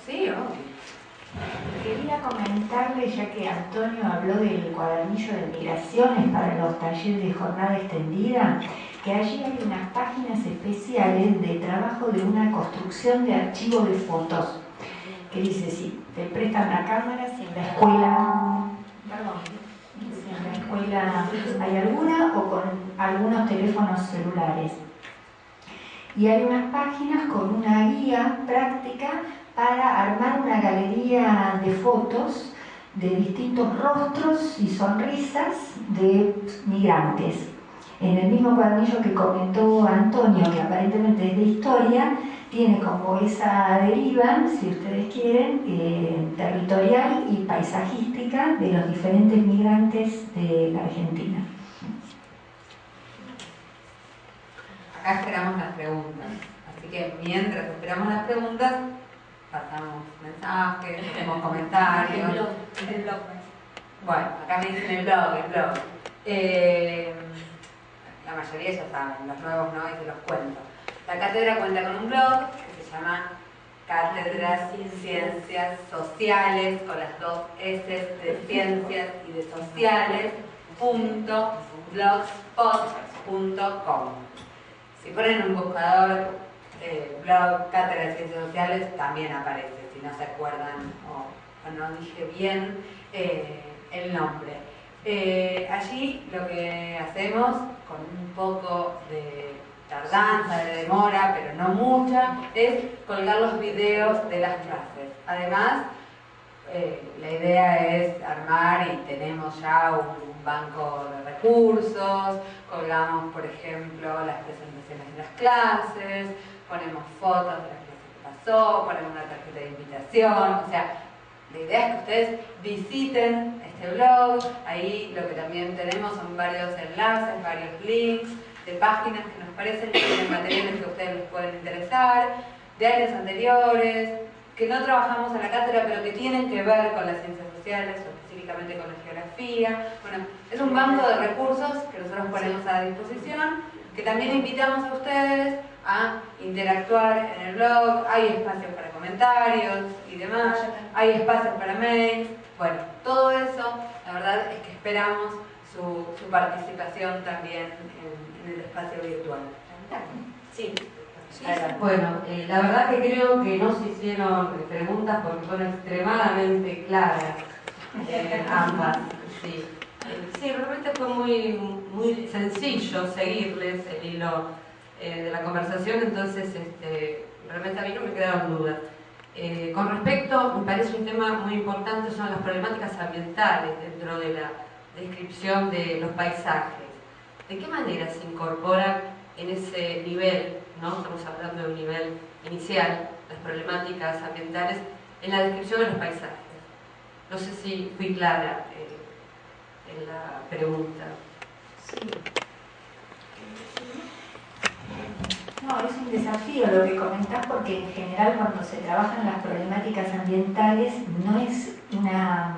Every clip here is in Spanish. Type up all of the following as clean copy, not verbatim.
Sí, obvio. Quería comentarle, ya que Antonio habló del cuadernillo de migraciones para los talleres de jornada extendida, que allí hay unas páginas especiales de trabajo de una construcción de archivo de fotos, que dice si te prestan la cámara, si en la escuela, perdón, si en la escuela hay alguna o con algunos teléfonos celulares. Y hay unas páginas con una guía práctica para armar una galería de fotos de distintos rostros y sonrisas de migrantes. En el mismo cuadernillo que comentó Antonio, que aparentemente es de historia, tiene como esa deriva, si ustedes quieren, territorial y paisajística de los diferentes migrantes de la Argentina. Acá esperamos las preguntas, así que mientras esperamos las preguntas, pasamos mensajes, hacemos comentarios. El blog. Bueno, acá me dicen el blog. La mayoría ya saben, los nuevos no, y se los cuento. La cátedra cuenta con un blog que se llama Cátedras Ciencias Sociales, con las dos S de ciencias y de sociales, .blogspot.com. Si ponen un buscador, blog Cátedra de Ciencias Sociales, también aparece, si no se acuerdan o no dije bien el nombre. Allí lo que hacemos, con un poco de tardanza, de demora, pero no mucha, es colgar los videos de las clases. Además, la idea es armar, y tenemos ya un banco de recursos, colgamos, por ejemplo, las presentaciones de las clases, ponemos fotos de las clases que pasó, ponemos una tarjeta de invitación, o sea, la idea es que ustedes visiten este blog. Ahí lo que también tenemos son varios enlaces, varios links de páginas que nos parecen que tienen materiales que a ustedes les pueden interesar, de años anteriores, que no trabajamos en la cátedra pero que tienen que ver con las ciencias sociales o específicamente con la geografía. Bueno, es un banco de recursos que nosotros ponemos a disposición, que también invitamos a ustedes a interactuar en el blog. Hay espacios para comentarios y demás, hay espacios para mails. Bueno, todo eso, la verdad es que esperamos su participación también en el espacio virtual. Sí. Bueno, la verdad que creo que no se hicieron preguntas porque son extremadamente claras ambas. Sí. Sí, realmente fue muy sencillo seguirles el hilo de la conversación, entonces realmente a mí no me quedaron dudas. Con respecto, me parece un tema muy importante, son las problemáticas ambientales dentro de la descripción de los paisajes. ¿De qué manera se incorporan en ese nivel, ¿no? Estamos hablando de un nivel inicial, las problemáticas ambientales en la descripción de los paisajes? No sé si fui clara en la pregunta. Sí. No, es un desafío lo que comentás, porque en general cuando se trabajan las problemáticas ambientales no es una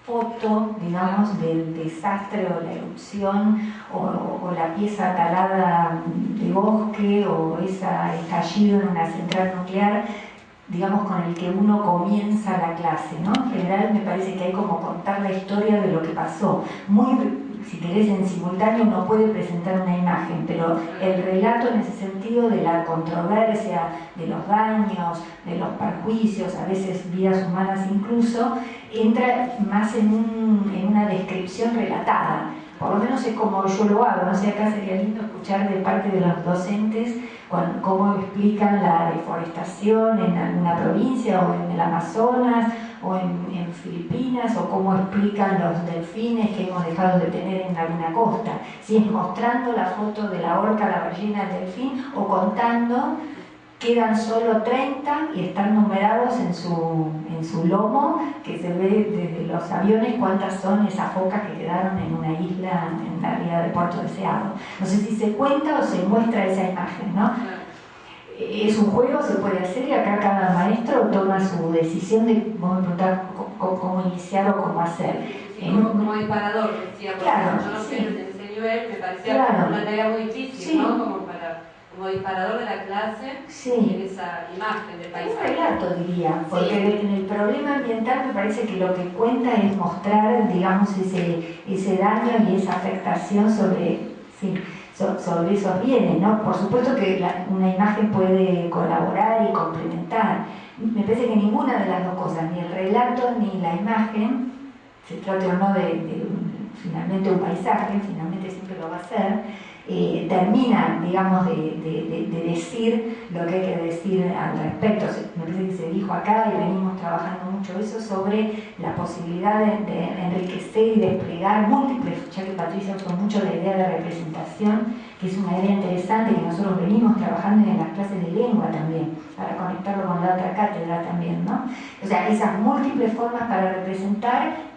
foto, digamos, del desastre o la erupción o la pieza talada de bosque o ese estallido en una central nuclear, digamos, con el que uno comienza la clase, ¿no? En general me parece que hay como contar la historia de lo que pasó. Si querés, en simultáneo uno puede presentar una imagen, pero el relato en ese sentido de la controversia, de los daños, de los perjuicios, a veces vidas humanas incluso, entra más en una descripción relatada. Por lo menos es como yo lo hago, no sé, acá sería lindo escuchar de parte de los docentes cómo explican la deforestación en alguna provincia o en el Amazonas o en Filipinas, o cómo explican los delfines que hemos dejado de tener en alguna costa. Si es mostrando la foto de la orca, la ballena, el delfín, o contando, quedan solo 30 y están numerados en su lomo, que se ve desde los aviones cuántas son esas focas que quedaron en una isla en la ría de Puerto Deseado. No sé si se cuenta o se muestra esa imagen, ¿no? Es un juego, se puede hacer, y acá cada maestro toma su decisión de cómo iniciar o cómo hacer. Como disparador, decía, claro, yo no sé, sí. en ese nivel me parecía Claro. una tarea muy difícil, Sí. ¿no? Como para como disparador de la clase, Sí. en esa imagen del Un paisaje. relato, diría, porque Sí. en el problema ambiental me parece que lo que cuenta es mostrar, digamos, ese daño y esa afectación sobre, sí, sobre esos bienes, ¿no? Por supuesto que una imagen puede colaborar y complementar. Me parece que ninguna de las dos cosas, ni el relato ni la imagen, se trate o no de finalmente un paisaje, finalmente siempre lo va a ser, termina, digamos, de decir lo que hay que decir al respecto. Me parece que se dijo acá y venimos trabajando mucho eso sobre la posibilidad de enriquecer y desplegar múltiples, ya que Patricia usó mucho la idea de representación, que es una idea interesante que nosotros venimos trabajando en las clases de lengua también, para conectarlo con la otra cátedra también, ¿no? O sea, esas múltiples formas para representar.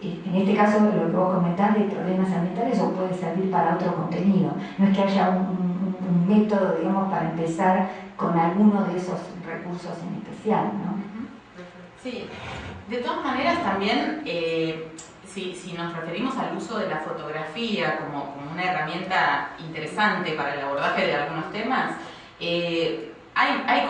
En este caso, lo que vos comentás de problemas ambientales, o puede servir para otro contenido. No es que haya un método, digamos, para empezar con alguno de esos recursos en especial, ¿no? Sí, de todas maneras también, si nos referimos al uso de la fotografía como una herramienta interesante para el abordaje de algunos temas, hay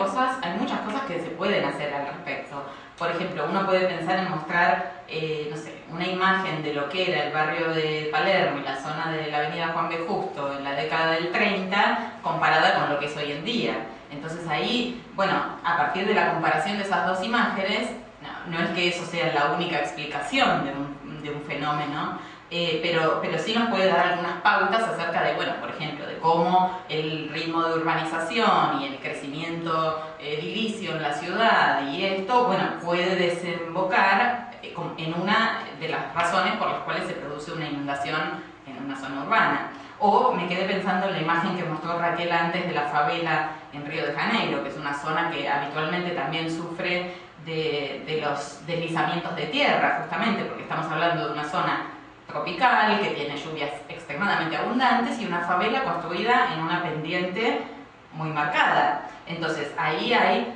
muchas cosas que se pueden hacer al respecto. Por ejemplo, uno puede pensar en mostrar, no sé, una imagen de lo que era el barrio de Palermo y la zona de la avenida Juan B. Justo en la década del 30, comparada con lo que es hoy en día. Entonces ahí, bueno, a partir de la comparación de esas dos imágenes, no es que eso sea la única explicación de un fenómeno, pero sí nos puede dar algunas pautas acerca de, bueno, por ejemplo, de cómo el ritmo de urbanización y el crecimiento edilicio en la ciudad y esto, bueno, puede desembocar en una de las razones por las cuales se produce una inundación en una zona urbana. O me quedé pensando en la imagen que mostró Raquel antes de la favela en Río de Janeiro, que es una zona que habitualmente también sufre de los deslizamientos de tierra, justamente porque estamos hablando de una zona tropical que tiene lluvias extremadamente abundantes y una favela construida en una pendiente muy marcada. Entonces ahí hay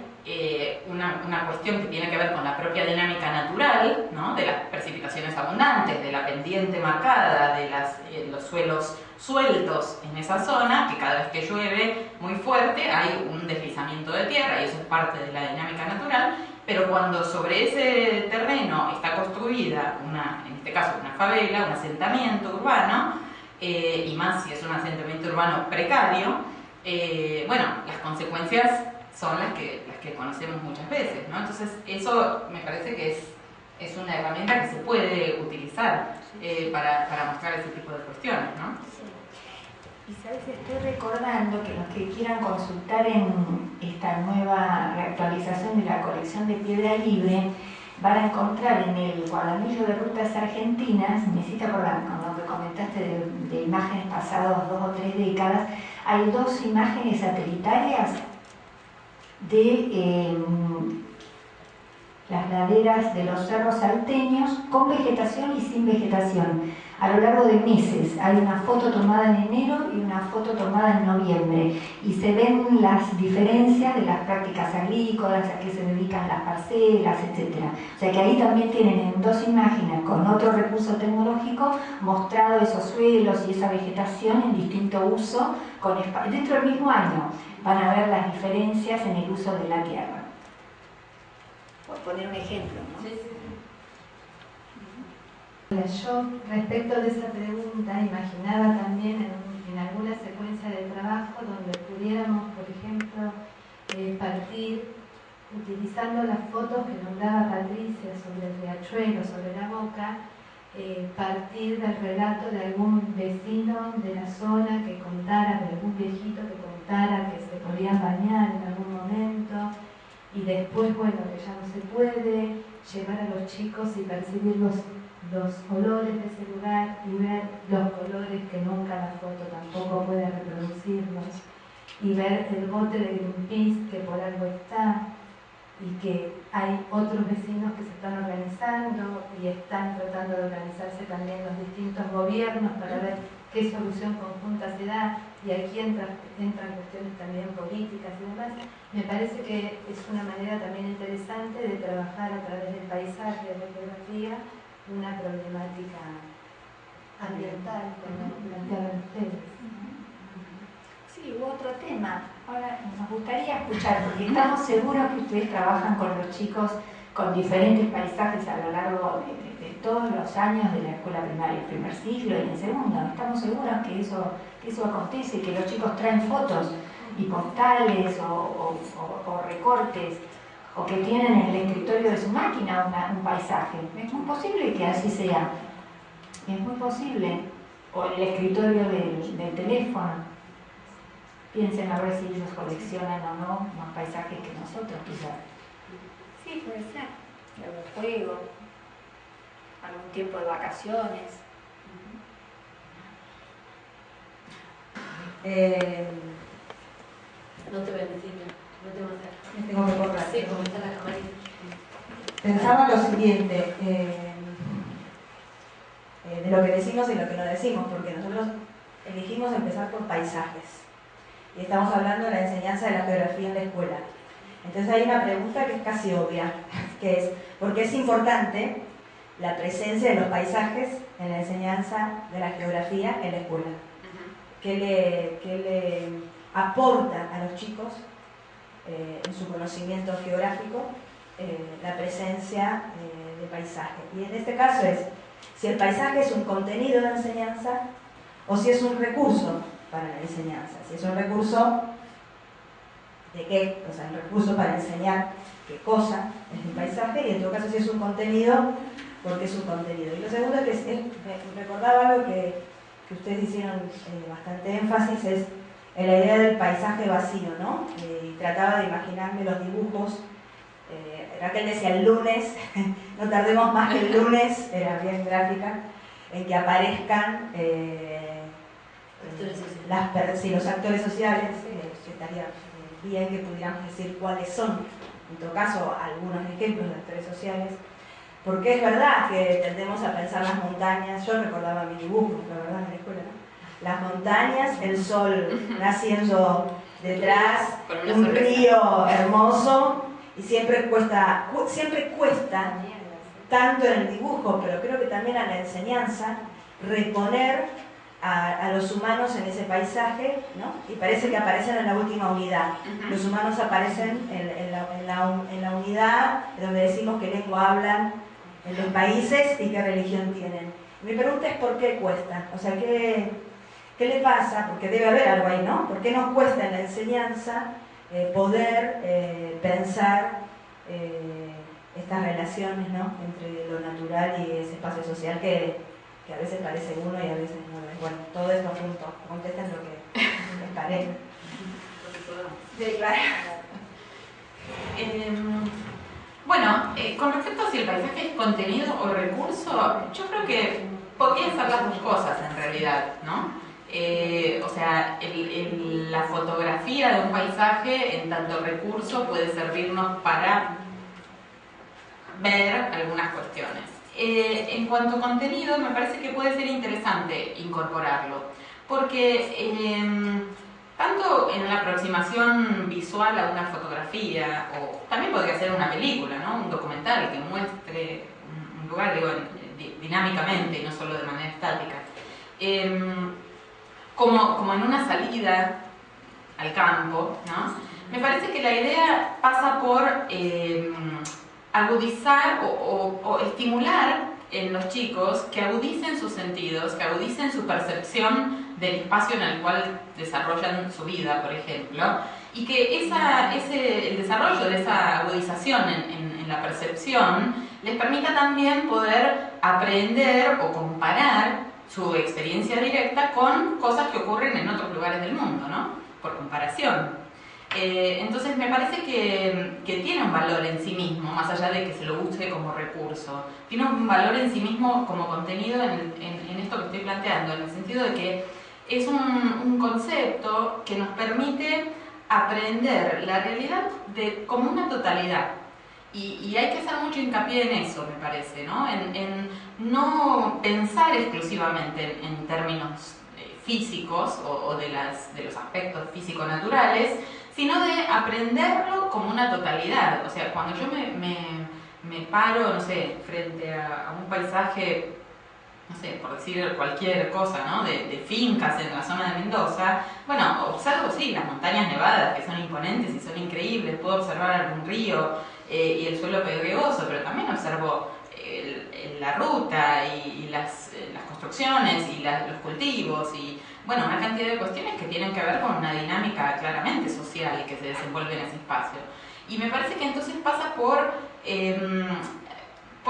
una cuestión que tiene que ver con la propia dinámica natural, ¿no? De las precipitaciones abundantes, de la pendiente marcada, de los suelos sueltos en esa zona, que cada vez que llueve muy fuerte hay un deslizamiento de tierra y eso es parte de la dinámica natural, pero cuando sobre ese terreno está construida, en este caso una favela, un asentamiento urbano, y más si es un asentamiento urbano precario, bueno, las consecuencias son las que conocemos muchas veces, ¿no? Entonces eso me parece que es una herramienta que se puede utilizar para mostrar ese tipo de cuestiones, ¿no? Sí. Y sabes, estoy recordando que los que quieran consultar en esta nueva reactualización de la colección de Piedra Libre van a encontrar en el cuadernillo de rutas argentinas, me hiciste acordar con lo que comentaste de imágenes pasadas 2 o 3 décadas, hay 2 imágenes satelitarias de las laderas de los cerros salteños con vegetación y sin vegetación a lo largo de meses. Hay una foto tomada en enero y una foto tomada en noviembre y se ven las diferencias de las prácticas agrícolas, a qué se dedican las parcelas, etc. O sea que ahí también tienen en 2 imágenes con otro recurso tecnológico mostrado esos suelos y esa vegetación en distinto uso dentro del mismo año. Van a ver las diferencias en el uso de la tierra. Por poner un ejemplo, ¿no? Sí, sí. Yo, respecto de esa pregunta, imaginaba también en alguna secuencia de trabajo donde pudiéramos, por ejemplo, partir, utilizando las fotos que nombraba Patricia sobre el riachuelo, sobre la boca, partir del relato de algún vecino de la zona que contara, de algún viejito que contara que se podían bañar en algún momento, y después, bueno, que ya no se puede, llevar a los chicos y percibir los olores de ese lugar y ver los colores que nunca la foto tampoco puede reproducirlos, y ver el bote de Greenpeace que por algo está y que hay otros vecinos que se están organizando y están tratando de organizarse también los distintos gobiernos para ver qué solución conjunta se da, y aquí entran cuestiones también políticas y demás. Me parece que es una manera también interesante de trabajar a través del paisaje, de la geografía, una problemática ambiental, como planteaban ustedes. Sí, Sí, hubo otro tema. Ahora nos gustaría escuchar, porque estamos seguros que ustedes trabajan con los chicos con diferentes paisajes a lo largo de todos los años de la escuela primaria, el primer ciclo y el segundo. Estamos seguros que eso acontece, que los chicos traen fotos y postales o recortes, o que tienen en el escritorio de su máquina un paisaje. Es muy posible que así sea. Es muy posible. O en el escritorio del teléfono. Piensen a ver si ellos coleccionan o no más paisajes que nosotros, quizás. Sí, puede ser. Algún juego, algún tiempo de vacaciones. No te voy a decir, no te voy a hacer. Me tengo que cortar. Sí, como está la camarita. Pensaba lo siguiente, de lo que decimos y lo que no decimos, porque nosotros elegimos empezar por paisajes. Y estamos hablando de la enseñanza de la geografía en la escuela. Entonces hay una pregunta que es casi obvia, que es, ¿por qué es importante la presencia de los paisajes en la enseñanza de la geografía en la escuela? ¿Qué le aporta a los chicos en su conocimiento geográfico la presencia de paisaje? Y en este caso es si el paisaje es un contenido de enseñanza o si es un recurso para la enseñanza. Si es un recurso de qué, o sea, un recurso para enseñar qué cosa es un paisaje, y en todo caso si es un contenido, porque es un contenido. Y lo segundo es que me recordaba algo que ustedes hicieron bastante énfasis, es en la idea del paisaje vacío, ¿no? Y trataba de imaginarme los dibujos. Raquel decía el lunes, no tardemos más que el lunes, era bien gráfica, en que aparezcan los actores sociales, que estaría bien que pudiéramos decir cuáles son, en todo caso, algunos ejemplos de actores sociales, porque es verdad que tendemos a pensar las montañas. Yo recordaba mi dibujo, la verdad, en la escuela, ¿no? Las montañas, el sol naciendo detrás, un río hermoso, y siempre cuesta tanto en el dibujo, pero creo que también a la enseñanza, reponer a los humanos en ese paisaje, ¿no? Y parece que aparecen en la última unidad. Los humanos aparecen en la unidad donde decimos qué lengua hablan en los países y qué religión tienen. Mi pregunta es ¿por qué cuesta? O sea, ¿qué le pasa? Porque debe haber algo ahí, ¿no? ¿Por qué nos cuesta en la enseñanza poder pensar estas relaciones, ¿no? Entre lo natural y ese espacio social que a veces parece uno y a veces no? Bueno, todo esto junto, contesten lo que les parece. Sí, claro. Bueno, con respecto a si el paisaje es contenido o recurso, yo creo que podrían ser las dos cosas en realidad, ¿no? O sea, la fotografía de un paisaje en tanto recurso puede servirnos para ver algunas cuestiones. En cuanto a contenido, me parece que puede ser interesante incorporarlo, porque tanto en la aproximación visual a una fotografía, o también podría ser una película, ¿no? Un documental que muestre un lugar, digo, dinámicamente y no solo de manera estática, como en una salida al campo, ¿no? Me parece que la idea pasa por agudizar o estimular en los chicos que agudicen sus sentidos, que agudicen su percepción del espacio en el cual desarrollan su vida, por ejemplo, y que el desarrollo de esa agudización en la percepción les permita también poder aprender o comparar su experiencia directa con cosas que ocurren en otros lugares del mundo, ¿no? Por comparación. Entonces me parece que tiene un valor en sí mismo, más allá de que se lo use como recurso. Tiene un valor en sí mismo como contenido en esto que estoy planteando, en el sentido de que es un concepto que nos permite aprender la realidad como una totalidad. Y hay que hacer mucho hincapié en eso, me parece, ¿no? En no pensar exclusivamente en términos físicos o de los aspectos físico-naturales, sino de aprenderlo como una totalidad. O sea, cuando yo me paro, no sé, frente a un paisaje no sé, por decir cualquier cosa, ¿no? De fincas en la zona de Mendoza, bueno, observo, sí, las montañas nevadas, que son imponentes y son increíbles, puedo observar algún río y el suelo pedregoso, pero también observo la ruta y las construcciones y los cultivos y, bueno, una cantidad de cuestiones que tienen que ver con una dinámica claramente social que se desenvuelve en ese espacio. Y me parece que entonces pasa por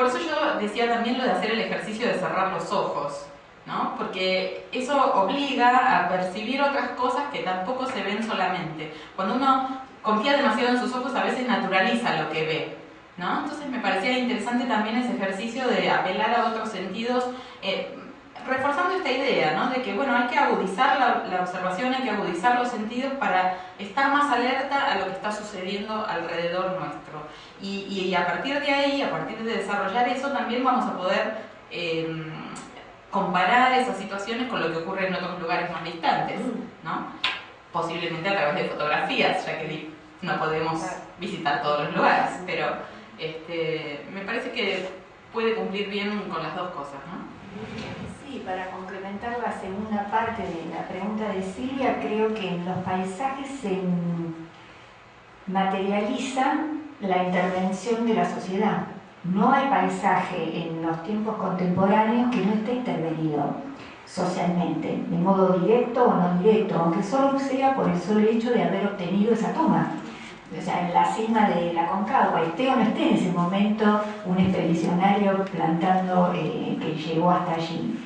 eso yo decía también lo de hacer el ejercicio de cerrar los ojos, ¿no? Porque eso obliga a percibir otras cosas que tampoco se ven solamente. Cuando uno confía demasiado en sus ojos, a veces naturaliza lo que ve, ¿no? Entonces me parecía interesante también ese ejercicio de apelar a otros sentidos, reforzando esta idea, ¿no? De que, bueno, hay que agudizar la observación, hay que agudizar los sentidos para estar más alerta a lo que está sucediendo alrededor nuestro. Y a partir de ahí, a partir de desarrollar eso, también vamos a poder comparar esas situaciones con lo que ocurre en otros lugares más distantes, ¿no? Posiblemente a través de fotografías, ya que no podemos visitar todos los lugares, pero me parece que puede cumplir bien con las dos cosas, ¿no? Sí, para complementar la segunda parte de la pregunta de Silvia, creo que en los paisajes se materializa la intervención de la sociedad. No hay paisaje en los tiempos contemporáneos que no esté intervenido socialmente, de modo directo o no directo, aunque solo sea por el solo hecho de haber obtenido esa toma. O sea, en la cima de la Concagua, esté o no esté en ese momento un expedicionario plantando que llegó hasta allí.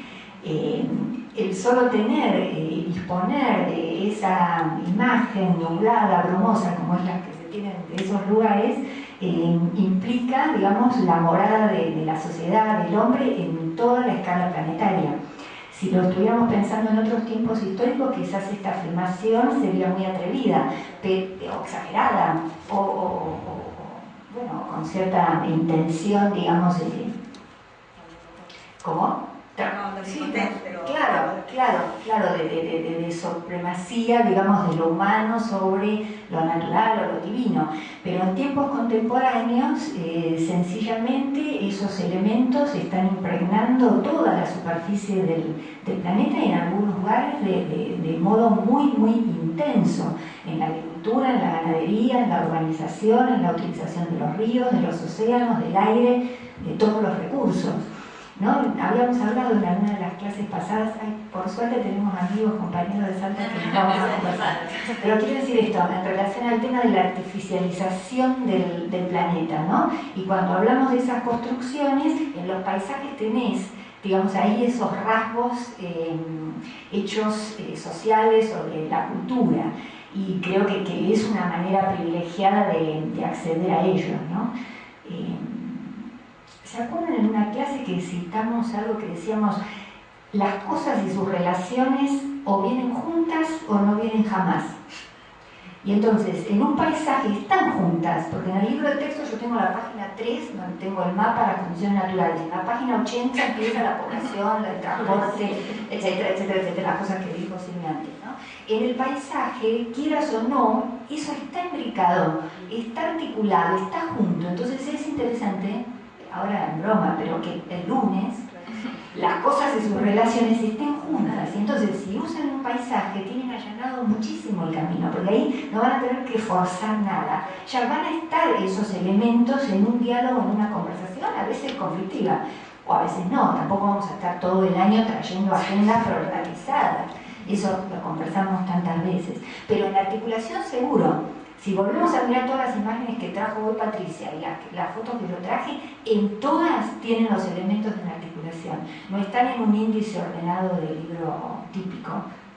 El solo tener y disponer de esa imagen nublada, brumosa, como es la que se tienen de esos lugares, implica, digamos, la morada de la sociedad, del hombre, en toda la escala planetaria. Si lo estuviéramos pensando en otros tiempos históricos, quizás esta afirmación sería muy atrevida, o exagerada, o bueno, con cierta intención, digamos, ¿cómo? Sí, claro, de supremacía, digamos, de lo humano sobre lo natural o lo divino. Pero en tiempos contemporáneos, sencillamente, esos elementos están impregnando toda la superficie del planeta y en algunos lugares de modo muy, muy intenso. En la agricultura, en la ganadería, en la urbanización, en la utilización de los ríos, de los océanos, del aire, de todos los recursos, ¿no? Habíamos hablado en alguna de las clases pasadas, por suerte tenemos amigos, compañeros de Salta que nos vamos a conversar. Pero quiero decir esto, en relación al tema de la artificialización del planeta, ¿no? Y cuando hablamos de esas construcciones, en los paisajes tenés, digamos, ahí esos rasgos, hechos sociales o de la cultura. Y creo que es una manera privilegiada de acceder a ellos, ¿no? ¿Se acuerdan en una clase que citamos algo que decíamos, las cosas y sus relaciones o vienen juntas o no vienen jamás? Y entonces, en un paisaje están juntas, porque en el libro de texto yo tengo la página 3, donde tengo el mapa de las condiciones naturales, en la página 80 empieza la población, el transporte, etcétera, etcétera, etcétera, las cosas que dijo Silvia antes, ¿no? En el paisaje, quieras o no, eso está imbricado, está articulado, está junto. Entonces es interesante, ahora en broma, pero que el lunes las cosas y sus relaciones estén juntas. Y entonces, si usan un paisaje, tienen allanado muchísimo el camino, porque ahí no van a tener que forzar nada. Ya van a estar esos elementos en un diálogo, en una conversación, a veces conflictiva, o a veces no. Tampoco vamos a estar todo el año trayendo agendas organizadas. Eso lo conversamos tantas veces. Pero en la articulación, seguro. Si volvemos a mirar todas las imágenes que trajo hoy Patricia y las fotos que yo traje, en todas tienen los elementos de la articulación. No están en un índice ordenado de libro típico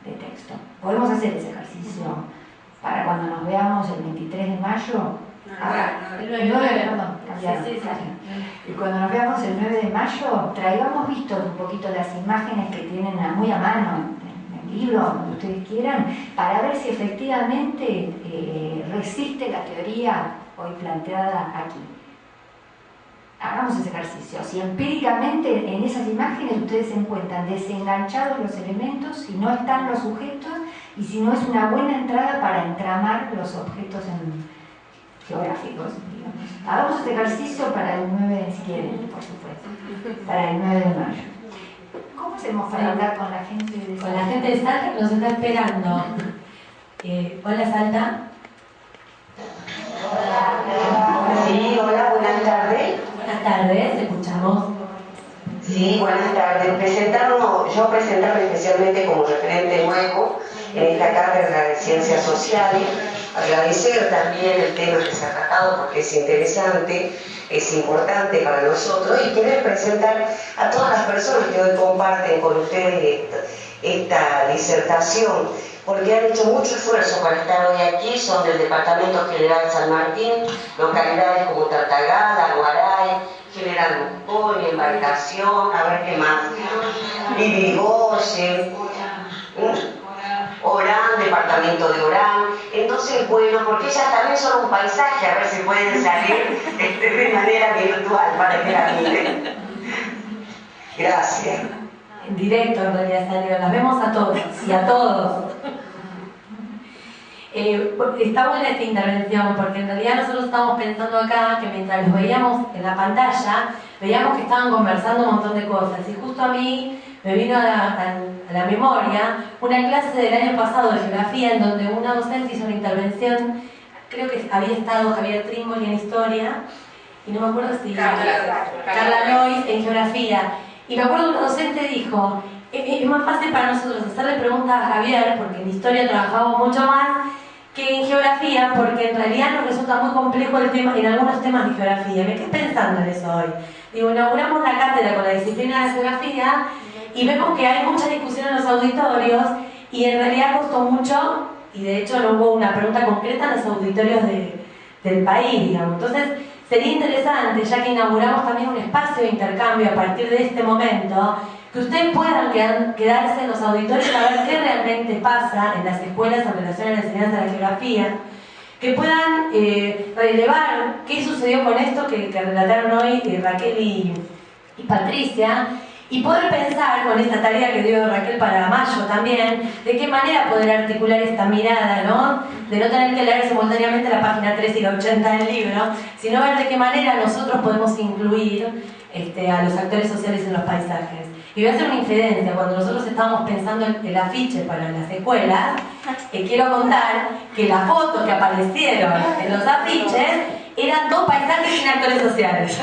de texto. Podemos hacer ese ejercicio para cuando nos veamos el 23 de mayo. El 9, perdón, cambiaron. Y cuando nos veamos el 9 de mayo, traigamos vistos un poquito las imágenes que tienen muy a mano libro, donde ustedes quieran, para ver si efectivamente resiste la teoría hoy planteada aquí. Hagamos ese ejercicio. Si empíricamente en esas imágenes ustedes se encuentran desenganchados los elementos, si no están los sujetos y si no es una buena entrada para entramar los objetos geográficos, digamos. Hagamos ese ejercicio para el 9, si quieren, por supuesto, para el 9 de mayo. hacemos para hablar con la gente de Con la gente de Salta que nos está esperando. Hola, Salta. Sí, hola, buenas tardes. Buenas tardes, escuchamos. Sí, buenas tardes. Yo presentarme especialmente como referente nuevo en esta cátedra de Ciencias Sociales. Agradecer también el tema que se ha tratado porque es interesante, es importante para nosotros y querer presentar a todas las personas que hoy comparten con ustedes esta disertación, porque han hecho mucho esfuerzo para estar hoy aquí. Son del Departamento General San Martín, localidades como Tartagal, Aguaray, General Mosconi, Embarcación, a ver qué más, Irigoyen, Orán, departamento de Orán. Entonces, bueno, porque ellas también son un paisaje, a ver si pueden salir de manera virtual para que la miren. Gracias. En directo en realidad salió, las vemos a todos y a todos. Está buena esta intervención porque en realidad nosotros estamos pensando acá que mientras los veíamos en la pantalla, veíamos que estaban conversando un montón de cosas y justo a mí me vino a la memoria una clase del año pasado de geografía en donde una docente hizo una intervención, creo que había estado Javier Trimboli en historia y no me acuerdo si Carla Lois en geografía, y me acuerdo que una docente dijo: es más fácil para nosotros hacerle preguntas a Javier porque en historia trabajamos mucho más que en geografía, porque en realidad nos resulta muy complejo el tema en algunos temas de geografía. Me quedé pensando en eso hoy. Digo, inauguramos la cátedra con la disciplina de geografía y vemos que hay mucha discusión en los auditorios y en realidad costó mucho, y de hecho no hubo una pregunta concreta en los auditorios del país, digamos. Entonces sería interesante, ya que inauguramos también un espacio de intercambio a partir de este momento, que ustedes puedan quedarse en los auditorios a ver qué realmente pasa en las escuelas en relación a la enseñanza de la geografía, que puedan relevar qué sucedió con esto que relataron hoy Raquel y Patricia, y poder pensar con esta tarea que dio Raquel para mayo también, de qué manera poder articular esta mirada, ¿no? De no tener que leer simultáneamente la página 3 y la 80 del libro, sino ver de qué manera nosotros podemos incluir a los actores sociales en los paisajes. Y voy a hacer una infidencia: cuando nosotros estábamos pensando en el afiche para las escuelas, quiero contar que las fotos que aparecieron en los afiches eran 2 paisajes sin actores sociales.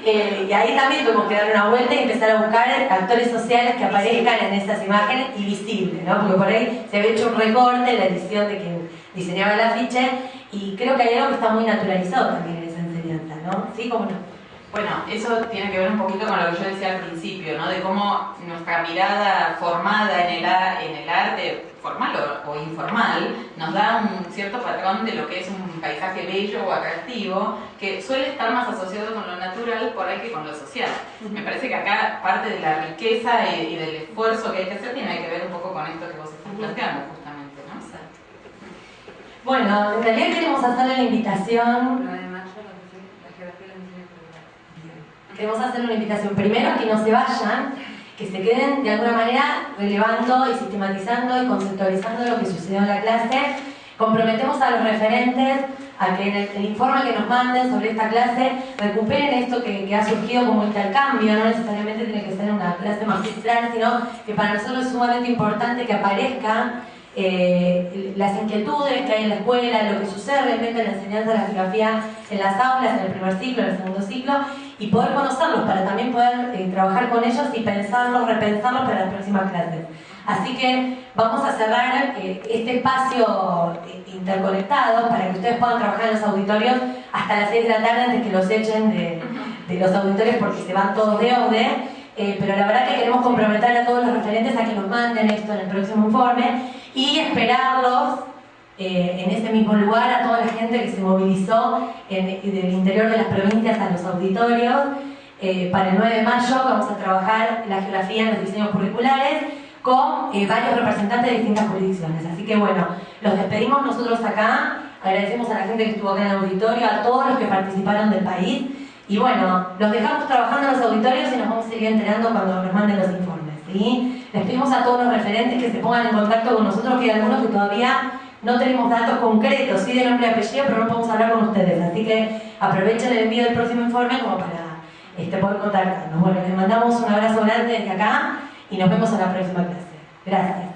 Y ahí también tuvimos que dar una vuelta y empezar a buscar actores sociales que aparezcan en esas imágenes y visibles, ¿no? Porque por ahí se había hecho un recorte en la edición de quien diseñaba el afiche, y creo que hay algo que está muy naturalizado también en esa enseñanza, ¿no? ¿Sí? ¿Cómo no? Bueno, eso tiene que ver un poquito con lo que yo decía al principio, ¿no? De cómo nuestra mirada formada en el arte, formal o informal, nos da un cierto patrón de lo que es un paisaje bello o atractivo, que suele estar más asociado con lo natural por ahí que con lo social. Me parece que acá parte de la riqueza y del esfuerzo que hay que hacer tiene que ver un poco con esto que vos estás planteando justamente, ¿no? Bueno, en realidad queremos hacerle la invitación. Queremos hacerle una invitación primero a que no se vayan, que se queden de alguna manera relevando y sistematizando y conceptualizando lo que sucedió en la clase. Comprometemos a los referentes a que en el informe que nos manden sobre esta clase recuperen esto que ha surgido como intercambio. No necesariamente tiene que ser una clase magistral, sino que para nosotros es sumamente importante que aparezcan las inquietudes que hay en la escuela, lo que sucede realmente en la enseñanza de la geografía en las aulas, en el primer ciclo, en el segundo ciclo, y poder conocerlos para también poder trabajar con ellos y pensarlos, repensarlos para las próximas clases. Así que vamos a cerrar este espacio interconectado para que ustedes puedan trabajar en los auditorios hasta las 6 de la tarde antes que los echen de los auditorios porque se van todos de ODE. Pero la verdad que queremos comprometer a todos los referentes a que nos manden esto en el próximo informe y esperarlos en ese mismo lugar, a toda la gente que se movilizó del interior de las provincias a los auditorios. Para el 9 de mayo vamos a trabajar la geografía en los diseños curriculares con varios representantes de distintas jurisdicciones. Así que bueno, los despedimos nosotros acá, agradecemos a la gente que estuvo acá en el auditorio, a todos los que participaron del país. Y bueno, los dejamos trabajando en los auditorios y nos vamos a seguir enterando cuando nos manden los informes, ¿sí? Les pedimos a todos los referentes que se pongan en contacto con nosotros, que hay algunos que todavía no tenemos datos concretos, sí, de nombre y apellido, pero no podemos hablar con ustedes. Así que aprovechen el envío del próximo informe como para poder contactarnos. Bueno, les mandamos un abrazo grande desde acá y nos vemos en la próxima clase. Gracias.